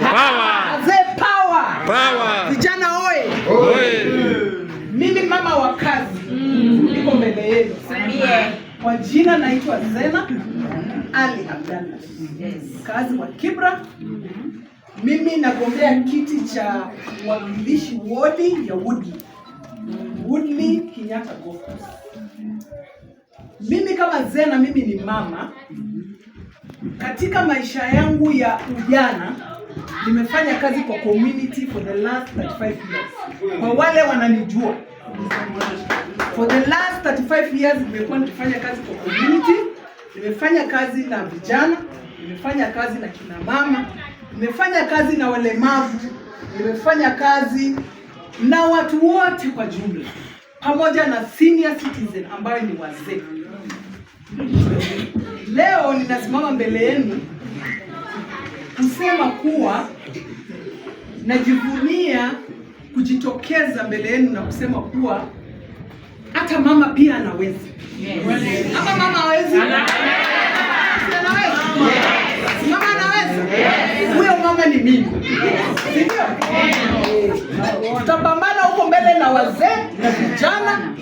Wazee power. Vijana oye. Mimi mama wa kazi niko mbele yenu. Kwa jina naitwa Zena Ali Abdalla. Kazi wa Kibra. Mimi nagombea kiti cha uwakilishi wodi ya Woodley Kenyatta Golf Course. Mimi kama Zena, mimi ni mama. Katika maisha yangu ya ujana nimefanya kazi kwa community for the last 35 years. Kwa wale wananijua, for the last 35 years nimekuwa nikifanya kazi kwa community. Nimefanya kazi na vijana, nimefanya kazi na kina mama, nimefanya kazi na walemavu, nimefanya kazi na watu wote kwa jumla, pamoja na senior citizen ambayo ni wazee. Leo ninasimama mbele yenu kusema kuwa najivunia kujitokeza mbele yenu na kusema kuwa hata mama pia anaweza. Ama mama hawezi? Anaweza. Mama anaweza? Huyo mama ni mimi. Ndio? Tutapambana huko mbele na wazee na vijana.